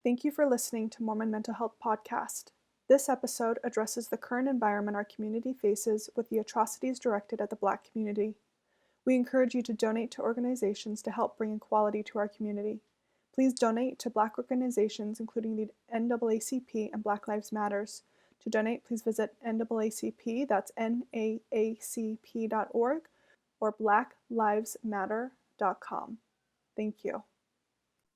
Thank you for listening to Mormon Mental Health Podcast. This episode addresses the current environment our community faces with the atrocities directed at the Black community. We encourage you to donate to organizations to help bring equality to our community. Please donate to Black organizations including the NAACP and Black Lives Matters. To donate, please visit NAACP, that's NAACP.org, or blacklivesmatter.com. Thank you.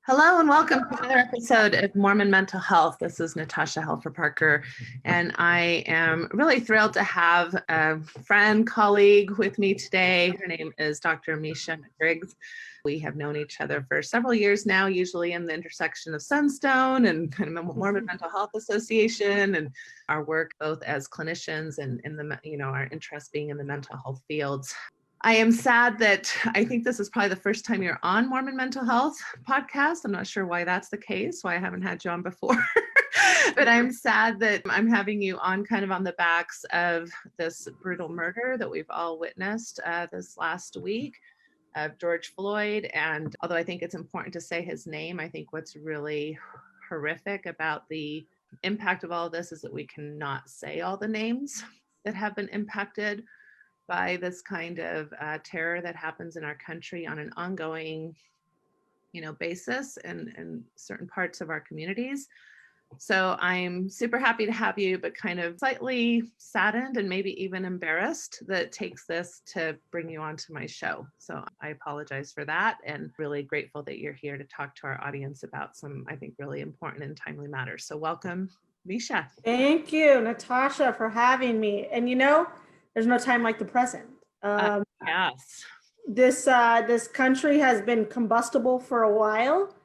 Hello and welcome to another episode of Mormon Mental Health. This is Natasha Helfer-Parker, and I am really thrilled to have a friend, colleague with me today. Her name is Dr. Mica McGriggs. We have known each other for several years now, usually in the intersection of Sunstone and kind of Mormon Mental Health Association, and our work both as clinicians and in the, our interest being in the mental health fields. I am sad that I think this is probably the first time you're on Mormon Mental Health podcast. I'm not sure why that's the case, why I haven't had you on before. But I'm sad that I'm having you on kind of on the backs of this brutal murder that we've all witnessed this last week of George Floyd. And although I think it's important to say his name, I think what's really horrific about the impact of all of this is that we cannot say all the names that have been impacted by this kind of terror that happens in our country on an ongoing, basis in certain parts of our communities. So I'm super happy to have you, but kind of slightly saddened and maybe even embarrassed that it takes this to bring you onto my show. So I apologize for that, and really grateful that you're here to talk to our audience about some, I think, really important and timely matters. So welcome, Mica. Thank you, Natasha, for having me. And there's no time like the present. Yes. This country has been combustible for a while,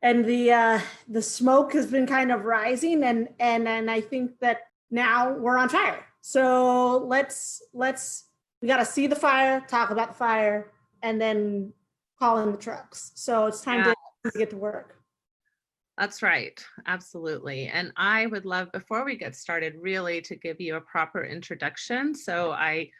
and the smoke has been kind of rising, and I think that now we're on fire. So we got to see the fire, talk about the fire, and then call in the trucks. So it's time to get to work. That's right. Absolutely. And I would love, before we get started, really to give you a proper introduction. So I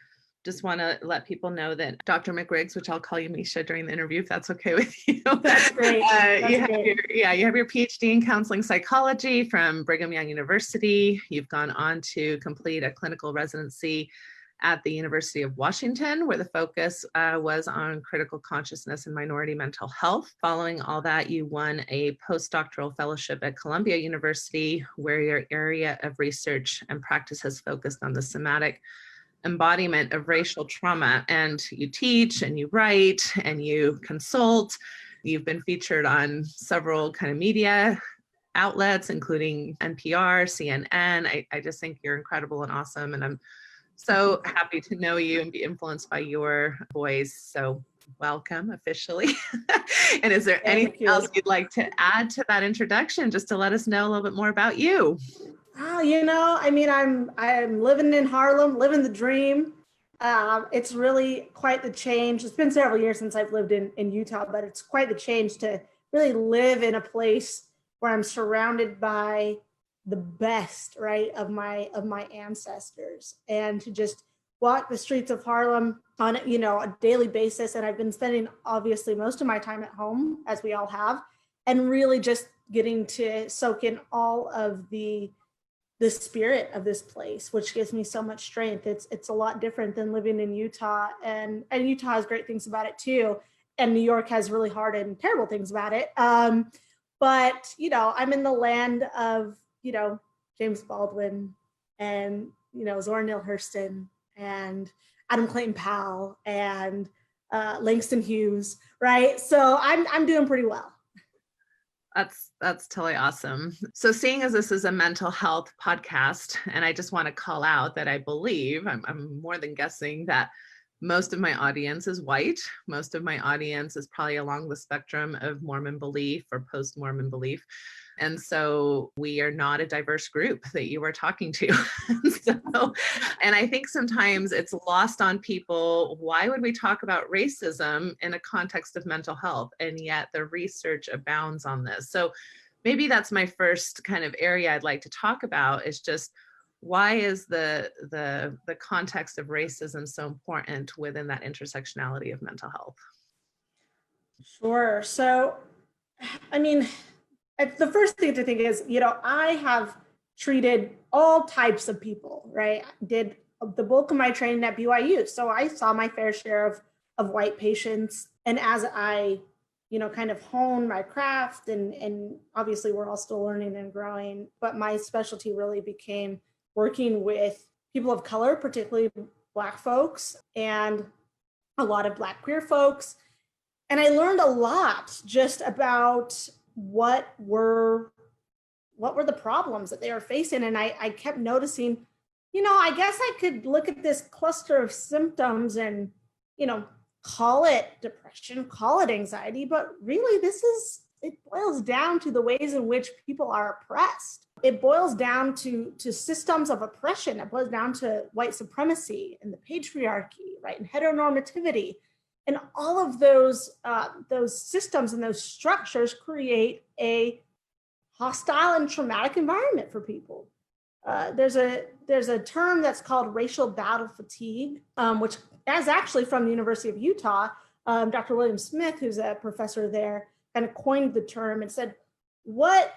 just want to let people know that Dr. McGriggs, which I'll call you Mica during the interview, if that's okay with you. That's great. You have your PhD in counseling psychology from Brigham Young University. You've gone on to complete a clinical residency at the University of Washington, where the focus was on critical consciousness and minority mental health. Following all that, you won a postdoctoral fellowship at Columbia University, where your area of research and practice has focused on the somatic embodiment of racial trauma. And you teach and you write and you consult. You've been featured on several kind of media outlets, including NPR, CNN. I just think you're incredible and awesome. And I'm so happy to know you and be influenced by your voice. So welcome officially. And is there anything else you'd like to add to that introduction, just to let us know a little bit more about you? Oh, I'm living in Harlem, living the dream. It's really quite the change. It's been several years since I've lived in Utah, but it's quite the change to really live in a place where I'm surrounded by the best, right, of my ancestors, and to just walk the streets of Harlem on a daily basis. And I've been spending obviously most of my time at home, as we all have, and really just getting to soak in all of the spirit of this place, which gives me so much strength. It's a lot different than living in Utah, and Utah has great things about it too, and New York has really hard and terrible things about it. But I'm in the land of James Baldwin and, Zora Neale Hurston and Adam Clayton Powell and Langston Hughes, right? So I'm doing pretty well. That's totally awesome. So seeing as this is a mental health podcast, and I just want to call out that I believe, I'm more than guessing, that most of my audience is white. Most of my audience is probably along the spectrum of Mormon belief or post-Mormon belief. And so we are not a diverse group that you are talking to. And I think sometimes it's lost on people. Why would we talk about racism in a context of mental health? And yet the research abounds on this. So maybe that's my first kind of area I'd like to talk about, is just why is the context of racism so important within that intersectionality of mental health? Sure. So, the first thing to think is, I have treated all types of people, right? I did the bulk of my training at BYU. So I saw my fair share of white patients. And as I, kind of hone my craft, and obviously we're all still learning and growing, but my specialty really became working with people of color, particularly Black folks, and a lot of Black queer folks. And I learned a lot just about what were the problems that they were facing. And I kept noticing, I guess I could look at this cluster of symptoms and, call it depression, call it anxiety, but really it boils down to the ways in which people are oppressed. It boils down to systems of oppression. It boils down to white supremacy and the patriarchy, right? And heteronormativity. And all of those systems and those structures create a hostile and traumatic environment for people. There's a term that's called racial battle fatigue, which is actually from the University of Utah. Dr. William Smith, who's a professor there, kind of coined the term and said, what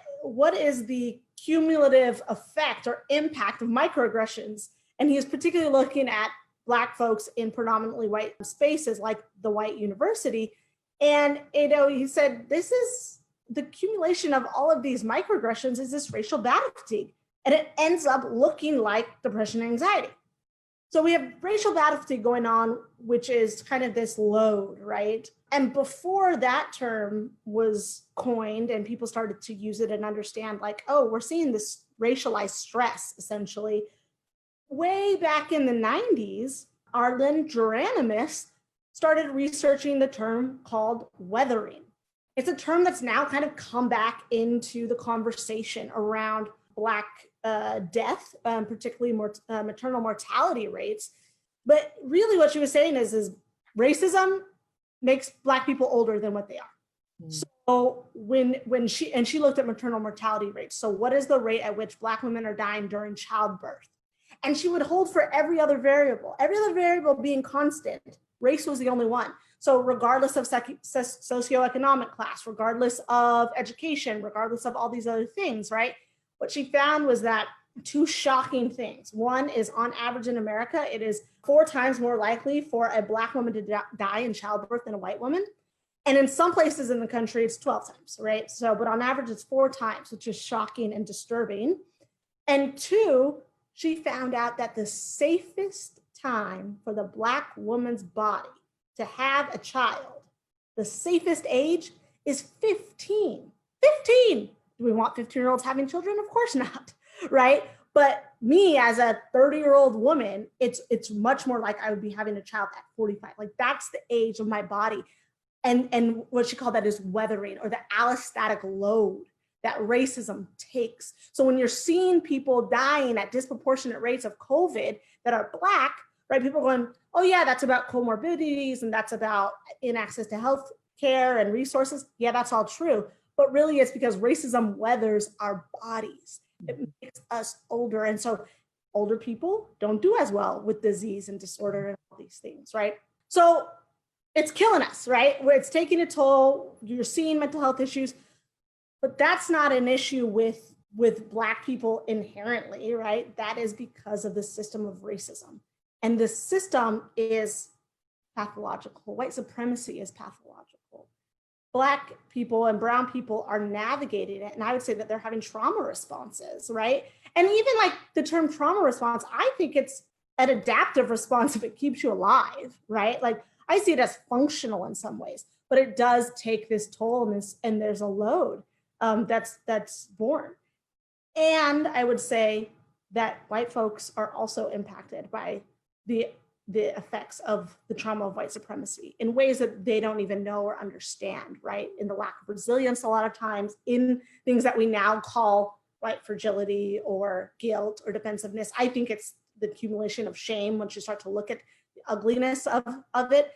is the cumulative effect or impact of microaggressions? And he was particularly looking at Black folks in predominantly white spaces like the white university. And, he said, this is the accumulation of all of these microaggressions is this racial battle fatigue. And it ends up looking like depression and anxiety. So we have racial battle fatigue going on, which is kind of this load, right? And before that term was coined and people started to use it and understand like, oh, we're seeing this racialized stress, essentially. Way back in the 90s, Arlen Geranimus started researching the term called weathering. It's a term that's now kind of come back into the conversation around Black death, particularly maternal mortality rates. But really what she was saying is racism makes Black people older than what they are. Mm. So when she looked at maternal mortality rates, so what is the rate at which Black women are dying during childbirth? And she would hold for every other variable being constant. Race was the only one. So regardless of socioeconomic class, regardless of education, regardless of all these other things, right? What she found was that two shocking things. One is, on average in America, it is 4 times more likely for a Black woman to die in childbirth than a white woman. And in some places in the country, it's 12 times, right? So, but on average, it's 4 times, which is shocking and disturbing. And 2, she found out that the safest time for the Black woman's body to have a child, the safest age is 15. 15! Do we want 15-year-olds having children? Of course not, right? But me as a 30-year-old woman, it's much more like I would be having a child at 45. Like that's the age of my body. And what she called that is weathering, or the allostatic load that racism takes. So when you're seeing people dying at disproportionate rates of COVID that are Black, right? People are going, oh yeah, that's about comorbidities and that's about inaccess to health care and resources. Yeah, that's all true. But really it's because racism weathers our bodies. It makes us older. And so older people don't do as well with disease and disorder and all these things, right? So it's killing us, right? Where it's taking a toll, you're seeing mental health issues, but that's not an issue with Black people inherently, right? That is because of the system of racism. And the system is pathological. White supremacy is pathological. Black people and brown people are navigating it. And I would say that they're having trauma responses, right? And even like the term trauma response, I think it's an adaptive response if it keeps you alive, right? Like I see it as functional in some ways, but it does take this toll and there's a load that's born. And I would say that white folks are also impacted by the effects of the trauma of white supremacy in ways that they don't even know or understand, right? In the lack of resilience, a lot of times, in things that we now call white fragility or guilt or defensiveness. I think it's the accumulation of shame once you start to look at the ugliness of it.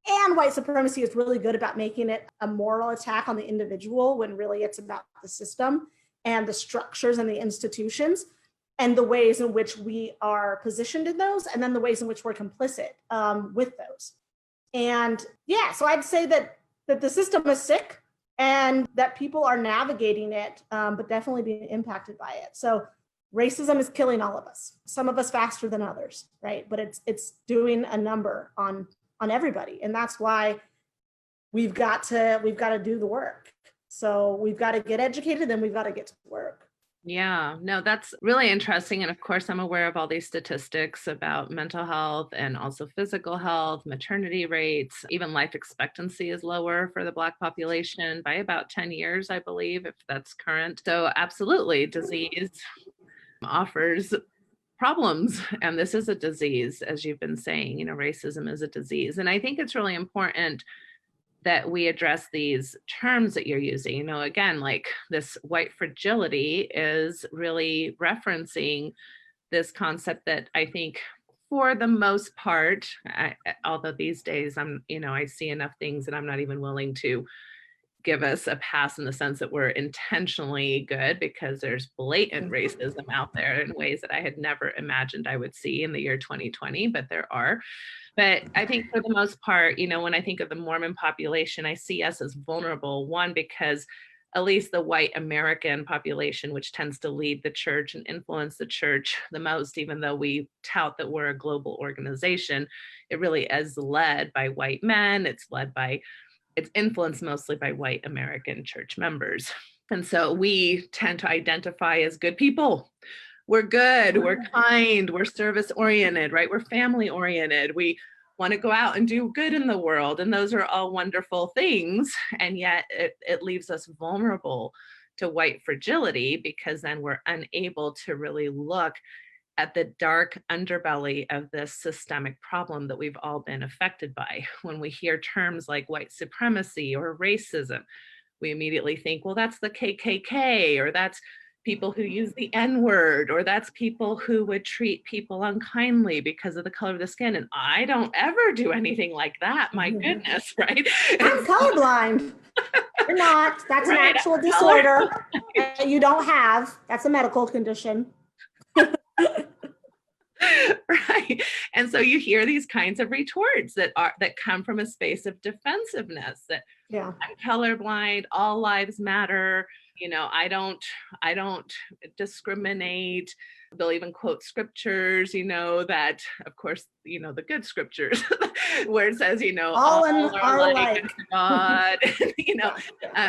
And white supremacy is really good about making it a moral attack on the individual when really it's about the system and the structures and the institutions, and the ways in which we are positioned in those, and then the ways in which we're complicit with those. And yeah, so I'd say that the system is sick, and that people are navigating it, but definitely being impacted by it. So racism is killing all of us, some of us faster than others, right? But it's doing a number on everybody. And that's why we've got to do the work. So we've got to get educated, then we've got to get to work. Yeah, no, that's really interesting. And of course, I'm aware of all these statistics about mental health and also physical health, maternity rates, even life expectancy is lower for the Black population by about 10 years, I believe, if that's current. So absolutely, disease offers problems. And this is a disease, as you've been saying, racism is a disease. And I think it's really important that we address these terms that you're using. Again, like this white fragility is really referencing this concept that I think for the most part, although these days I see enough things that I'm not even willing to give us a pass in the sense that we're intentionally good, because there's blatant racism out there in ways that I had never imagined I would see in the year 2020, but there are. But I think for the most part, when I think of the Mormon population, I see us as vulnerable. One, because at least the white American population, which tends to lead the church and influence the church the most, even though we tout that we're a global organization, it really is led by white men. It's influenced mostly by white American church members. And so we tend to identify as good people. We're good, we're kind, we're service oriented, right? We're family oriented. We want to go out and do good in the world. And those are all wonderful things. And yet it leaves us vulnerable to white fragility, because then we're unable to really look at the dark underbelly of this systemic problem that we've all been affected by. When we hear terms like white supremacy or racism, we immediately think, well, that's the KKK, or that's people who use the N-word, or that's people who would treat people unkindly because of the color of the skin. And I don't ever do anything like that. My goodness, right? I'm colorblind. You're not. That's an actual disorder that you don't have. That's a medical condition. Right. And so you hear these kinds of retorts that come from a space of defensiveness, that I'm colorblind, all lives matter. I don't discriminate. They'll even quote scriptures, that, of course, the good scriptures where it says, all are like God,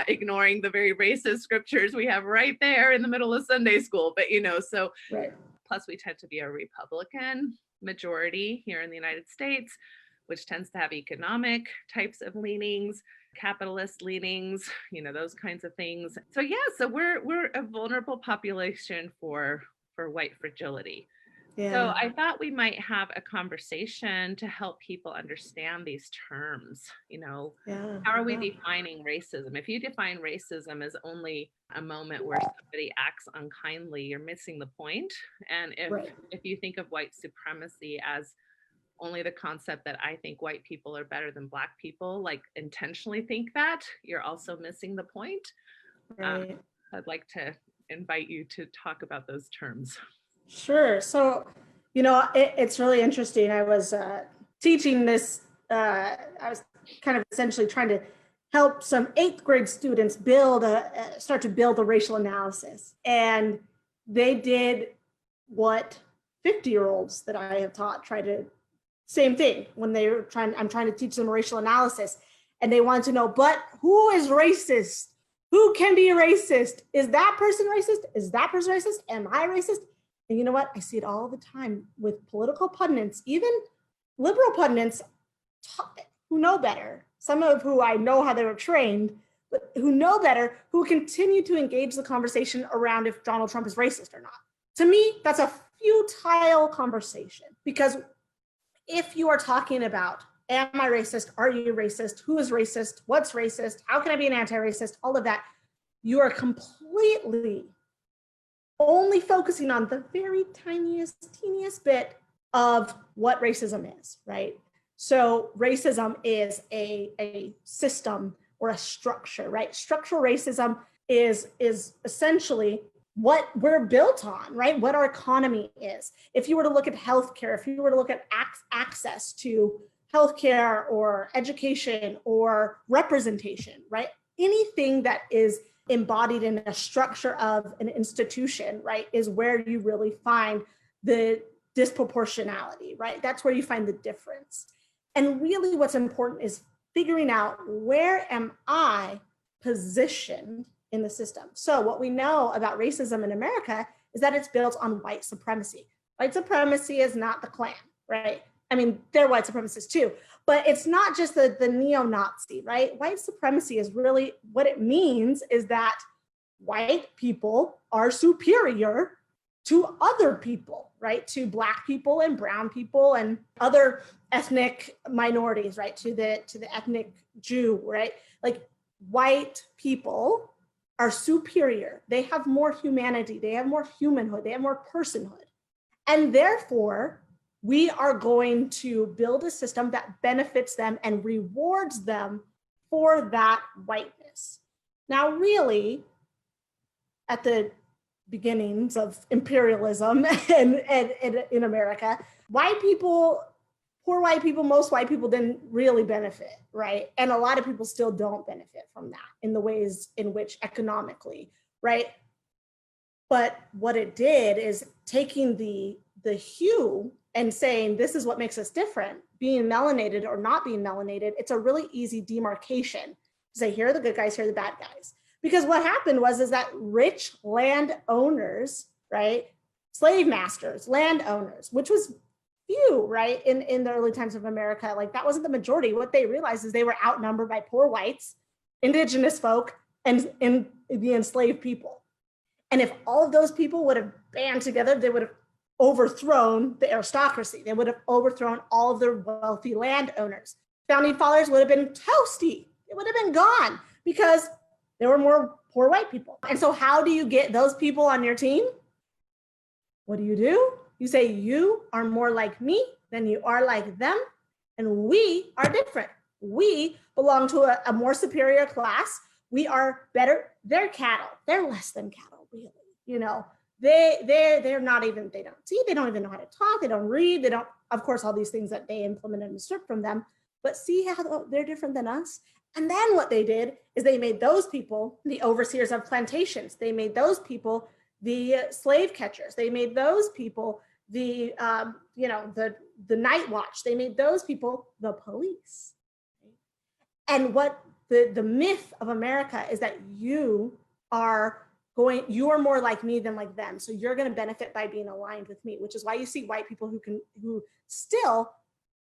ignoring the very racist scriptures we have right there in the middle of Sunday school. But, so right. Plus, we tend to be a Republican majority here in the United States, which tends to have economic types of leanings, capitalist leanings, those kinds of things. So so we're a vulnerable population for white fragility. Yeah. So I thought we might have a conversation to help people understand these terms. How are we defining racism? If you define racism as only a moment where somebody acts unkindly, you're missing the point. And if you think of white supremacy as only the concept that I think white people are better than Black people, like intentionally think that, you're also missing the point. Right. I'd like to invite you to talk about those terms. Sure. So, it's really interesting. I was teaching this, I was kind of essentially trying to help some 8th grade students start to build a racial analysis. And they did what 50-year-olds that I have taught same thing when I'm trying to teach them racial analysis. And they wanted to know, but who is racist? Who can be racist? Is that person racist? Is that person racist? Am I racist? And you know what? I see it all the time with political pundits, even liberal pundits who know better. Some of who I know how they were trained, but who know better, who continue to engage the conversation around if Donald Trump is racist or not. To me, that's a futile conversation, because if you are talking about, am I racist? Are you racist? Who is racist? What's racist? How can I be an anti-racist? All of that, you are completely only focusing on the very teeniest bit of what racism is, right? So racism is a system or a structure, right? Structural racism is essentially what we're built on, right? What our economy is. If you were to look at healthcare, if you were to look at access to healthcare or education or representation, right? anything that is embodied in a structure of an institution, right, is where you really find the disproportionality, right? That's where you find the difference. And really what's important is figuring out, where am I positioned in the system? So what we know about racism in America is that it's built on white supremacy. White supremacy is not the Klan, right? I mean, they're white supremacists too, but it's not just the neo-Nazi, right? White supremacy is really, what it means is that white people are superior to other people, right? To Black people and brown people and other ethnic minorities, right? To the ethnic Jew, right? Like, white people are superior. They have more humanity. They have more humanhood. They have more personhood. And therefore, we are going to build a system that benefits them and rewards them for that whiteness. Now, really, at the beginnings of imperialism and in America, white people, poor white people, most white people didn't really benefit, right? And a lot of people still don't benefit from that in the ways in which economically, right? But what it did is taking the hue and saying, this is what makes us different, being melanated or not being melanated. It's a really easy demarcation to say, here are the good guys, here are the bad guys. Because what happened was that rich landowners, right, slave masters, landowners, which was few, right, in the early times of America, like that wasn't the majority. What they realized is they were outnumbered by poor whites, indigenous folk, and the enslaved people. And if all of those people would have band together, they would have overthrown the aristocracy. They would have overthrown all of the wealthy landowners. Founding fathers would have been toasty. It would have been gone because there were more poor white people. And so how do you get those people on your team? What do? You say, you are more like me than you are like them, and we are different. We belong to a more superior class. We are better. They're cattle. They're less than cattle, really. You know, they're not even, they don't see, they don't even know how to talk, they don't read, they don't, of course, all these things that they implemented and stripped from them, but see how they're different than us. And then what they did is they made those people the overseers of plantations. They made those people the slave catchers. They made those people the night watch. They made those people the police. And what the myth of America is that you are more like me than like them. So you're going to benefit by being aligned with me, which is why you see white people who still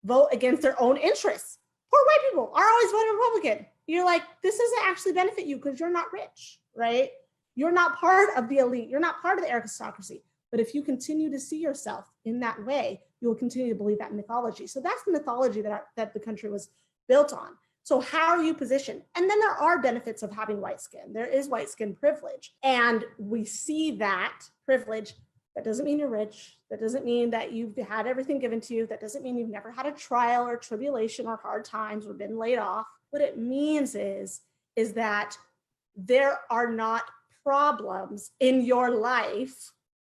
vote against their own interests. Poor white people are always voting Republican. You're like, this doesn't actually benefit you because you're not rich, right? You're not part of the elite. You're not part of the aristocracy. But if you continue to see yourself in that way, you will continue to believe that mythology. So that's the mythology that the country was built on. So how are you positioned? And then there are benefits of having white skin. There is white skin privilege. And we see that privilege. That doesn't mean you're rich. That doesn't mean that you've had everything given to you. That doesn't mean you've never had a trial or tribulation or hard times or been laid off. What it means is that there are not problems in your life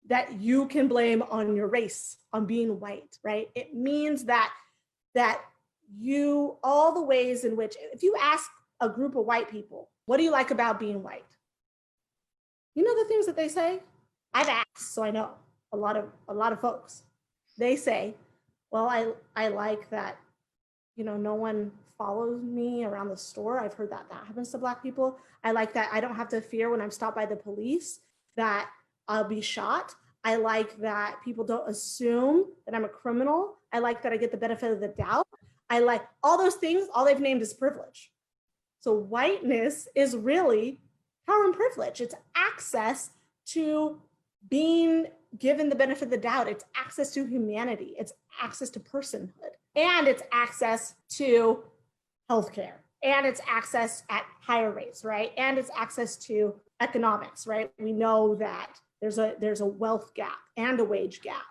that you can blame on your race, on being white, right? It means that you, all the ways in which, if you ask a group of white people, what do you like about being white? You know the things that they say? I've asked, so I know a lot of folks. They say, well, I like that, no one follows me around the store. I've heard that happens to Black people. I like that I don't have to fear when I'm stopped by the police that I'll be shot. I like that people don't assume that I'm a criminal. I like that I get the benefit of the doubt. I like all those things, all they've named is privilege. So whiteness is really power and privilege. It's access to being given the benefit of the doubt. It's access to humanity. It's access to personhood. And it's access to healthcare. And it's access at higher rates, right? And it's access to economics, right? We know that there's a wealth gap and a wage gap,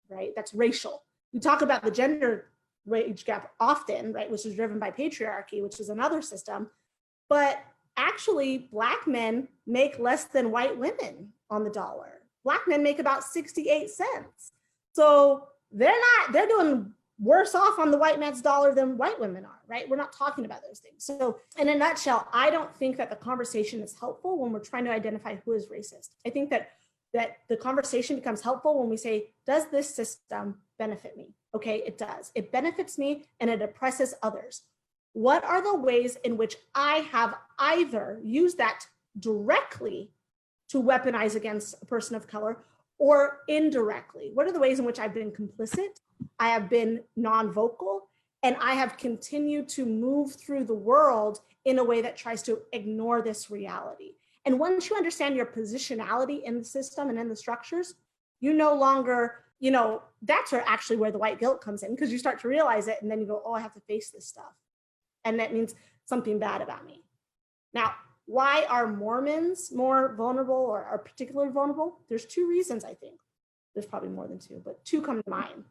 right? That's racial. We talk about the gender wage gap often, right? Which is driven by patriarchy, which is another system. But actually, Black men make less than white women on the dollar. Black men make about 68 cents. So they're doing worse off on the white man's dollar than white women are, right? We're not talking about those things. So in a nutshell, I don't think that the conversation is helpful when we're trying to identify who is racist. I think that the conversation becomes helpful when we say, does this system benefit me? Okay, it does. It benefits me and it oppresses others. What are the ways in which I have either used that directly to weaponize against a person of color or indirectly? What are the ways in which I've been complicit? I have been non-vocal, and I have continued to move through the world in a way that tries to ignore this reality. And once you understand your positionality in the system and in the structures, you no longer, that's actually where the white guilt comes in, because you start to realize it and then you go, oh, I have to face this stuff. And that means something bad about me. Now, why are Mormons more vulnerable or are particularly vulnerable? There's two reasons, I think. There's probably more than two, but two come to mind.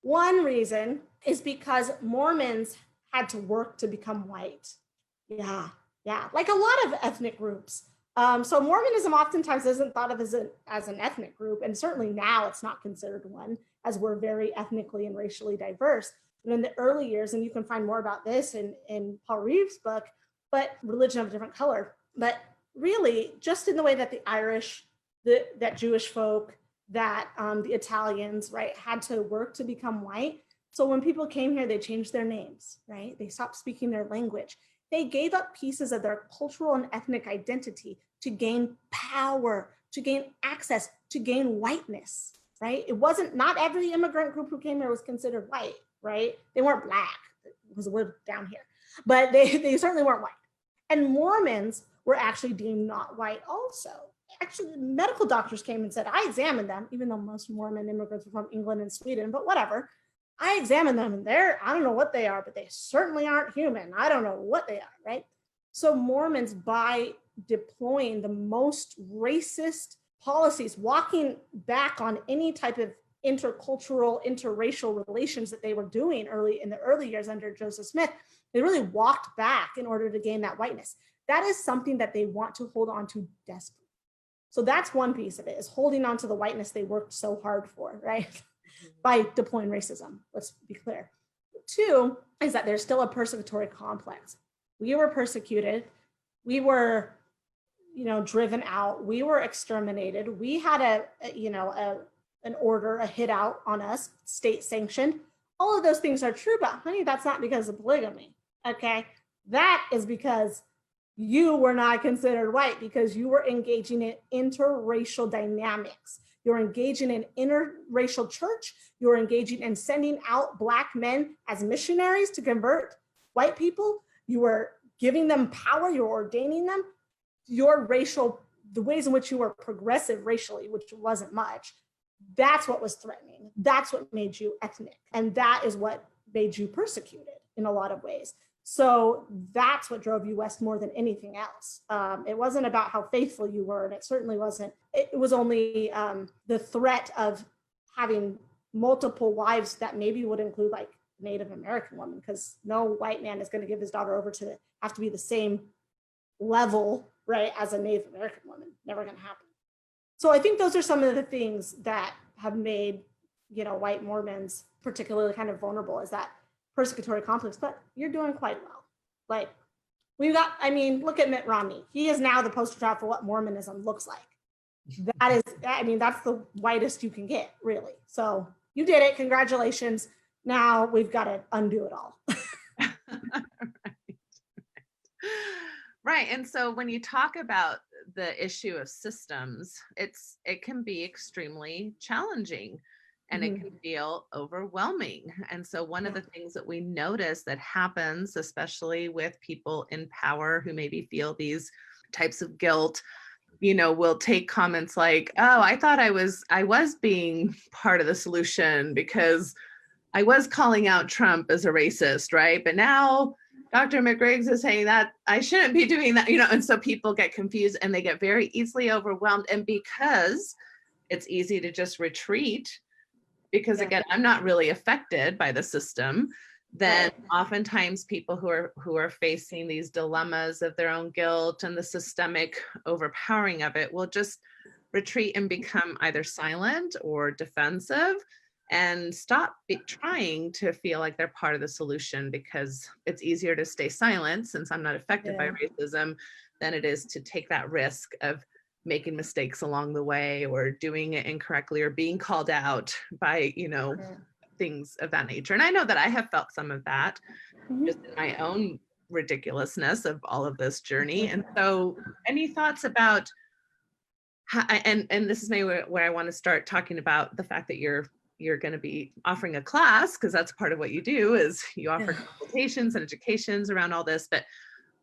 One reason is because Mormons had to work to become white. Yeah, like a lot of ethnic groups. So Mormonism oftentimes isn't thought of as an ethnic group, and certainly now it's not considered one, as we're very ethnically and racially diverse. And in the early years, and you can find more about this in Paul Reeve's book, but Religion of a Different Color. But really, just in the way that the Irish, that Jewish folk, that the Italians, right, had to work to become white. So when people came here, they changed their names, right? They stopped speaking their language. They gave up pieces of their cultural and ethnic identity to gain power, to gain access, to gain whiteness, right? It wasn't, not every immigrant group who came here was considered white, right? They weren't black, it was a little down here, but they certainly weren't white. And Mormons were actually deemed not white also. Actually, medical doctors came and said, I examined them, even though most Mormon immigrants were from England and Sweden, but whatever. I examined them and I don't know what they are, but they certainly aren't human. I don't know what they are, right? So Mormons, by deploying the most racist policies, walking back on any type of intercultural, interracial relations that they were doing in the early years under Joseph Smith, they really walked back in order to gain that whiteness. That is something that they want to hold on to desperately. So that's one piece of it, is holding on to the whiteness they worked so hard for, right? By deploying racism, let's be clear. Two is that there's still a persecutory complex. We were persecuted. We were, driven out. We were exterminated. We had an order, a hit out on us, state sanctioned. All of those things are true, but honey, that's not because of polygamy, okay? That is because you were not considered white, because you were engaging in interracial dynamics. You're engaging in interracial church. You're engaging in sending out Black men as missionaries to convert white people. You were giving them power. You're ordaining them. The ways in which you were progressive racially, which wasn't much, that's what was threatening. That's what made you ethnic. And that is what made you persecuted in a lot of ways. So that's what drove you west more than anything else. It wasn't about how faithful you were, and it certainly wasn't. It was only the threat of having multiple wives that maybe would include like Native American women, because no white man is going to give his daughter over to have to be the same level, right, as a Native American woman. Never going to happen. So I think those are some of the things that have made, white Mormons particularly kind of vulnerable, is that persecutory complex, but you're doing quite well. Like look at Mitt Romney. He is now the poster child for what Mormonism looks like. That's the whitest you can get, really. So you did it, congratulations. Now we've got to undo it all. Right. And so when you talk about the issue of systems, it can be extremely challenging. And it can feel overwhelming. And so one of the things that we notice that happens, especially with people in power who maybe feel these types of guilt, will take comments like, oh, I thought I was being part of the solution because I was calling out Trump as a racist, right? But now Dr. McGriggs is saying that I shouldn't be doing that, and so people get confused and they get very easily overwhelmed. And because it's easy to just retreat, because again, I'm not really affected by the system, then oftentimes people who are facing these dilemmas of their own guilt and the systemic overpowering of it will just retreat and become either silent or defensive, and stop trying to feel like they're part of the solution, because it's easier to stay silent since I'm not affected by racism than it is to take that risk of making mistakes along the way or doing it incorrectly or being called out by, things of that nature. And I know that I have felt some of that just in my own ridiculousness of all of this journey. And so any thoughts about how, and this is maybe where I want to start talking about the fact that you're going to be offering a class, because that's part of what you do, is you offer consultations and educations around all this. But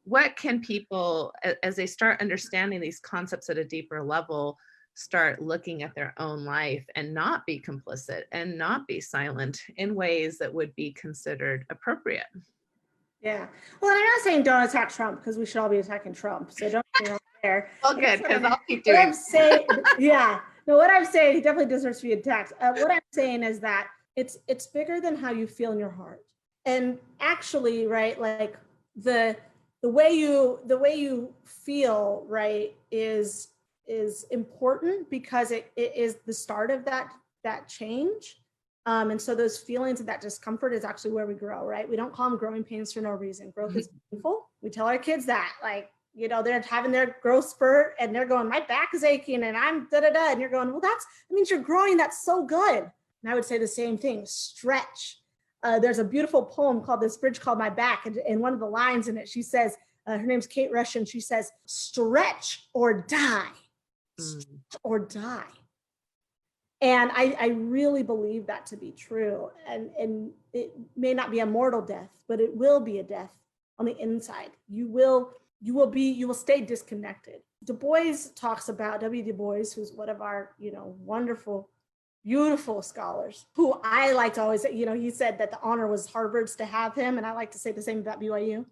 what can people, as they start understanding these concepts at a deeper level, start looking at their own life and not be complicit and not be silent in ways that would be considered appropriate? Yeah. Well, and I'm not saying don't attack Trump, because we should all be attacking Trump. So don't get me wrong there. Well, good, because I'll keep What doing I'm saying, yeah. No, what I'm saying, he definitely deserves to be attacked. What I'm saying is that it's bigger than how you feel in your heart. And actually, right, like the way you feel, right, is important, because it is the start of that change. And so those feelings of that discomfort is actually where we grow, right? We don't call them growing pains for no reason. Growth is painful. We tell our kids that, like, they're having their growth spurt and they're going, my back is aching and I'm da-da-da. And you're going, well, that means you're growing. That's so good. And I would say the same thing, stretch. There's a beautiful poem called This Bridge Called My Back. And one of the lines in it, she says, her name's Kate Rushin. She says, stretch or die, stretch or die. And I really believe that to be true. And it may not be a mortal death, but it will be a death on the inside. You will stay disconnected. Du Bois talks about, W.E.B. Du Bois, who's one of our, wonderful, beautiful scholars, who I like to always say, he said that the honor was Harvard's to have him. And I like to say the same about BYU.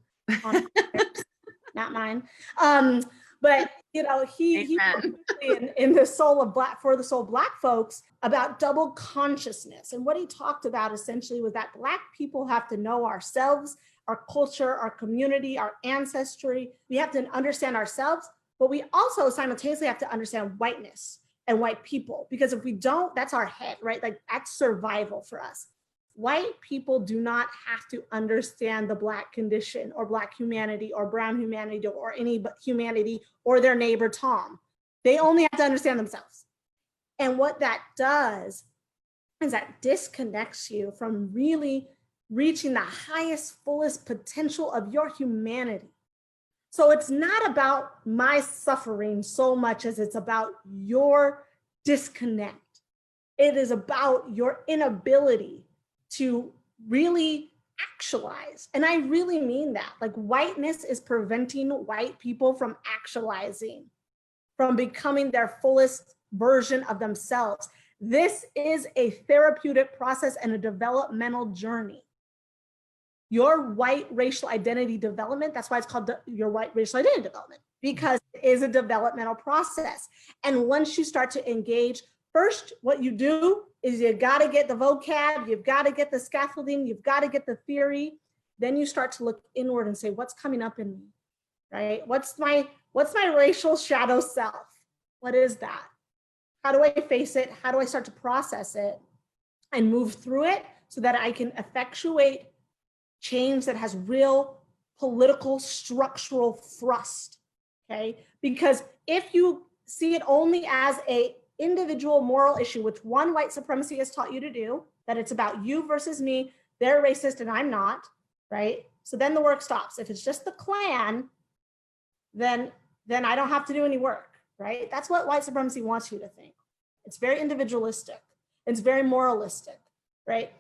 Not mine. But he in the soul of Black, for the soul of Black folks, about double consciousness. And what he talked about essentially was that Black people have to know ourselves, our culture, our community, our ancestry. We have to understand ourselves, but we also simultaneously have to understand whiteness and white people, because if we don't, that's our head, right? Like, that's survival for us. White people do not have to understand the Black condition or Black humanity or brown humanity or any humanity or their neighbor Tom. They only have to understand themselves. And what that does is that disconnects you from really reaching the highest, fullest potential of your humanity. So it's not about my suffering so much as it's about your disconnect. It is about your inability to really actualize. And I really mean that. Like, whiteness is preventing white people from actualizing, from becoming their fullest version of themselves. This is a therapeutic process and a developmental journey. Your white racial identity development, that's why it's called your white racial identity development, because it is a developmental process. And once you start to engage, first, what you do is you got to get the vocab, you've got to get the scaffolding, you've got to get the theory. Then you start to look inward and say, what's coming up in me, right? What's my racial shadow self? What is that? How do I face it? How do I start to process it and move through it so that I can effectuate change that has real political structural thrust, okay? Because if you see it only as a individual moral issue, which one, white supremacy has taught you to do, that it's about you versus me, they're racist and I'm not, right? So then the work stops. If it's just the Klan, then I don't have to do any work, right? That's what white supremacy wants you to think. It's very individualistic. It's very moralistic, right?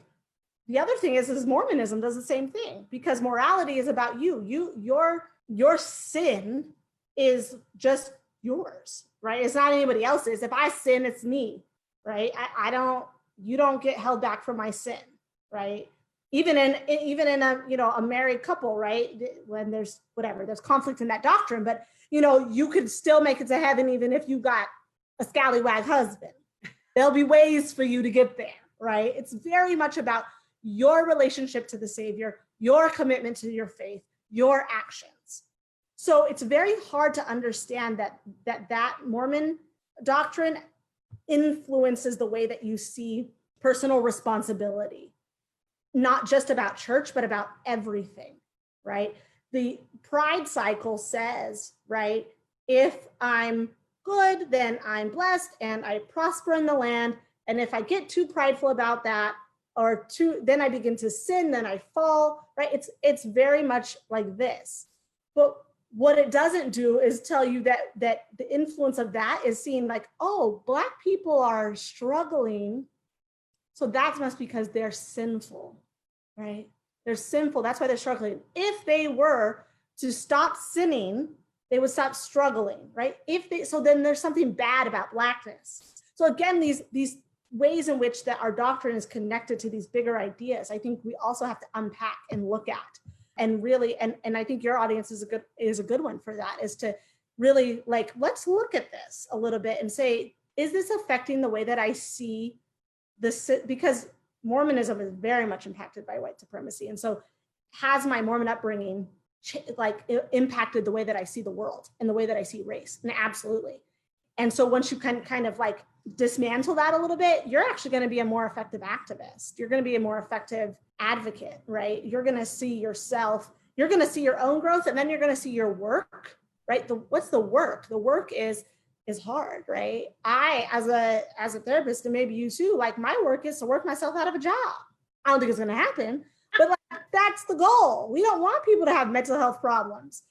The other thing is Mormonism does the same thing, because morality is about you. Your sin is just yours, right? It's not anybody else's. If I sin, it's me, right? You don't get held back for my sin, right? Even in a, a married couple, right? When there's conflict in that doctrine, but you could still make it to heaven even if you got a scallywag husband. There'll be ways for you to get there, right? It's very much about your relationship to the Savior, your commitment to your faith, your actions. So it's very hard to understand that Mormon doctrine influences the way that you see personal responsibility, not just about church, but about everything, right? The pride cycle says, right, if I'm good, then I'm blessed and I prosper in the land. And if I get too prideful about that, then I begin to sin, then I fall, right? It's very much like this. But what it doesn't do is tell you that the influence of that is seen like, oh, Black people are struggling, so that must be because they're sinful, right? They're sinful, that's why they're struggling. If they were to stop sinning, they would stop struggling, right? So then there's something bad about Blackness. So again, these ways in which that our doctrine is connected to these bigger ideas, I think we also have to unpack and look at. And really, and I think your audience is a good one for that, is to really like, let's look at this a little bit and say, is this affecting the way that I see this? Because Mormonism is very much impacted by white supremacy. And so has my Mormon upbringing impacted the way that I see the world and the way that I see race? And absolutely. And so once you can kind of like dismantle that a little bit, you're actually going to be a more effective activist. You're going to be a more effective advocate, right? You're going to see yourself, you're going to see your own growth, and then you're going to see your work, right? What's the work? The work is hard, right? I, as a therapist, and maybe you too, like my work is to work myself out of a job. I don't think it's going to happen, but like that's the goal. We don't want people to have mental health problems.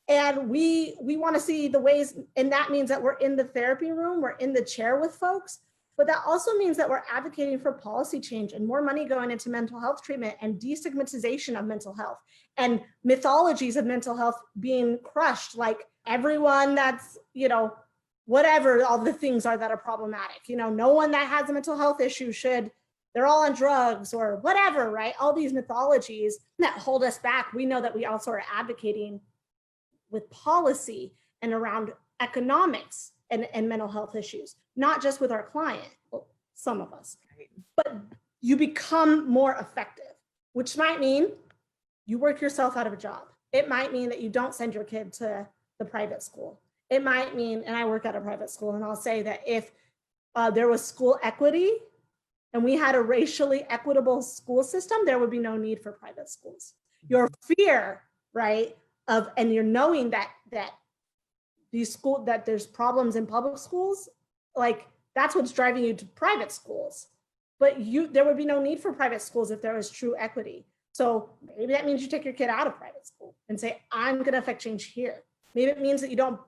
And we want to see the ways, and that means that we're in the therapy room, we're in the chair with folks, but that also means that we're advocating for policy change and more money going into mental health treatment and destigmatization of mental health and mythologies of mental health being crushed, like everyone that's, whatever all the things are that are problematic, no one that has a mental health issue they're all on drugs or whatever, right? All these mythologies that hold us back. We know that we also are advocating with policy and around economics and mental health issues, not just with our client, well, some of us, but you become more effective, which might mean you work yourself out of a job. It might mean that you don't send your kid to the private school. It might mean, and I work at a private school, and I'll say that if there was school equity and we had a racially equitable school system, there would be no need for private schools. Your fear, right, and you're knowing that there's problems in public schools, like that's what's driving you to private schools. But there would be no need for private schools if there was true equity. So maybe that means you take your kid out of private school and say, I'm going to affect change here. Maybe it means that you don't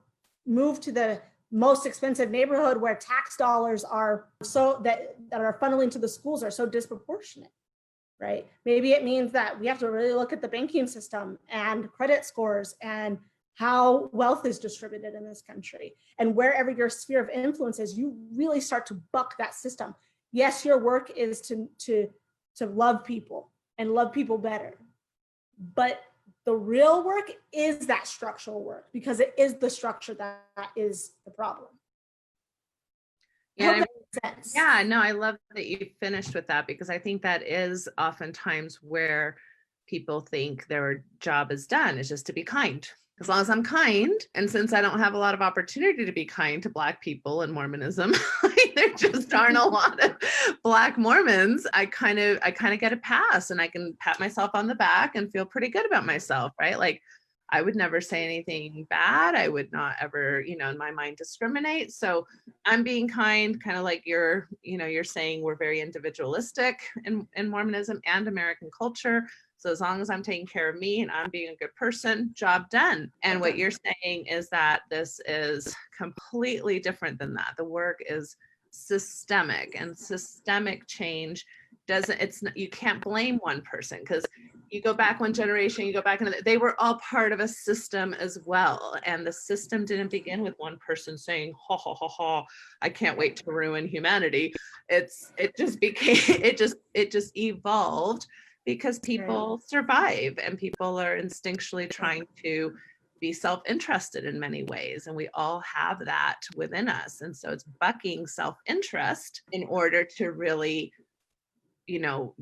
move to the most expensive neighborhood where tax dollars are so that are funneling to the schools are so disproportionate. Right? Maybe it means that we have to really look at the banking system and credit scores and how wealth is distributed in this country. And wherever your sphere of influence is, you really start to buck that system. Yes, your work is to love people and love people better. But the real work is that structural work, because it is the structure that is the problem. Yeah, no, I love that you finished with that, because I think that is oftentimes where people think their job is done, is just to be kind. As long as I'm kind, and since I don't have a lot of opportunity to be kind to Black people in Mormonism, there just aren't a lot of Black Mormons, I kind of get a pass, and I can pat myself on the back and feel pretty good about myself, right? Like I would never say anything bad. I would not ever, in my mind, discriminate. So I'm being kind, kind of like you're saying we're very individualistic in Mormonism and American culture. So as long as I'm taking care of me and I'm being a good person, job done. And what you're saying is that this is completely different than that. The work is systemic, and systemic change you can't blame one person, because you go back one generation, you go back, and they were all part of a system as well. And the system didn't begin with one person saying, ha, ha, ha, ha, I can't wait to ruin humanity. It just evolved because people survive, and people are instinctually trying to be self-interested in many ways. And we all have that within us. And so it's bucking self-interest in order to really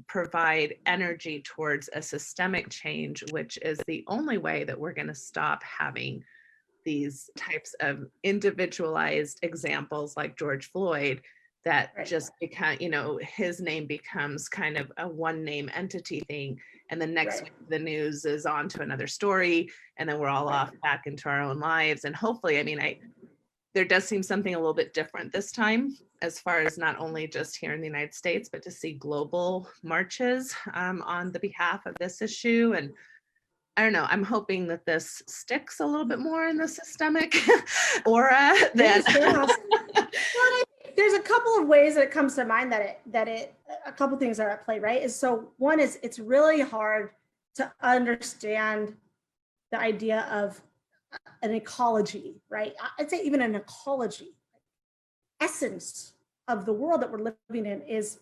provide energy towards a systemic change, which is the only way that we're going to stop having these types of individualized examples like George Floyd that Right. just become, his name becomes kind of a one name entity thing. And the next week the news is on to another story, and then we're all off back into our own lives. And hopefully, there does seem something a little bit different this time, as far as not only just here in the United States, but to see global marches on the behalf of this issue. And I don't know, I'm hoping that this sticks a little bit more in the systemic aura than. There's a couple of ways that it comes to mind that a couple things are at play, right? So one is it's really hard to understand the idea of an ecology, right? I'd say even an ecology. Essence of the world that we're living in is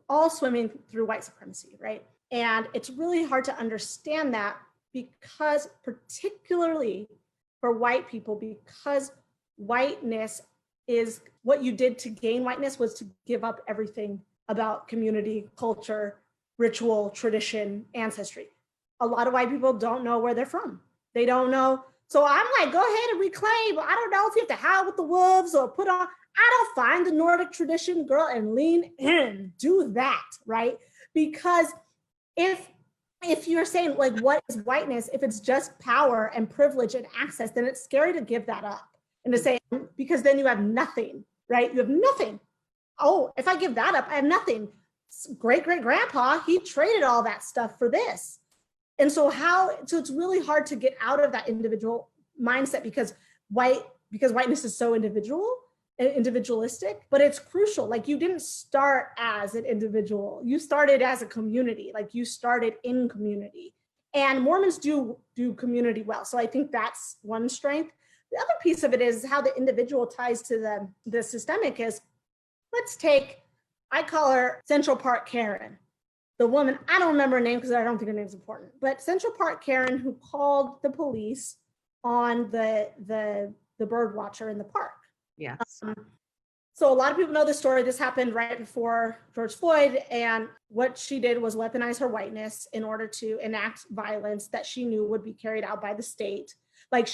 all swimming through white supremacy, right? And it's really hard to understand that because, particularly for white people, because whiteness is what you did to gain whiteness was to give up everything about community, culture, ritual, tradition, ancestry. A lot of white people don't know where they're from. They don't know. So I'm like, go ahead and reclaim. I don't know if you have to howl with the wolves or put on, I don't find the Nordic tradition, girl, and lean in, do that, right? Because if you're saying like, what is whiteness? If it's just power and privilege and access, then it's scary to give that up and to say, because then you have nothing, right? You have nothing. Oh, if I give that up, I have nothing. Great-great-grandpa, he traded all that stuff for this. And so it's really hard to get out of that individual mindset because whiteness is so individualistic, but it's crucial. Like you didn't start as an individual, you started as a community, like you started in community. And Mormons do community well. So I think that's one strength. The other piece of it is how the individual ties to the systemic is, let's take, I call her Central Park Karen. The woman, I don't remember her name because I don't think her name's important, but Central Park Karen who called the police on the bird watcher in the park. Yes. So a lot of people know the story. This happened right before George Floyd, and what she did was weaponize her whiteness in order to enact violence that she knew would be carried out by the state. Like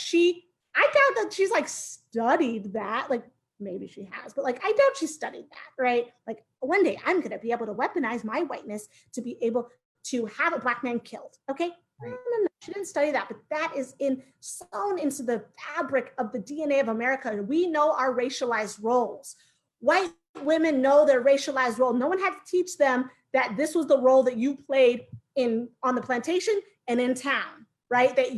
I doubt that she's like studied that, like maybe she has, but like I doubt she studied that, right? Like one day I'm gonna be able to weaponize my whiteness to be able to have a Black man killed, okay? Right. No, she didn't study that, but that is sewn into the fabric of the DNA of America. We know our racialized roles. White women know their racialized role. No one had to teach them that this was the role that you played on the plantation and in town, right? That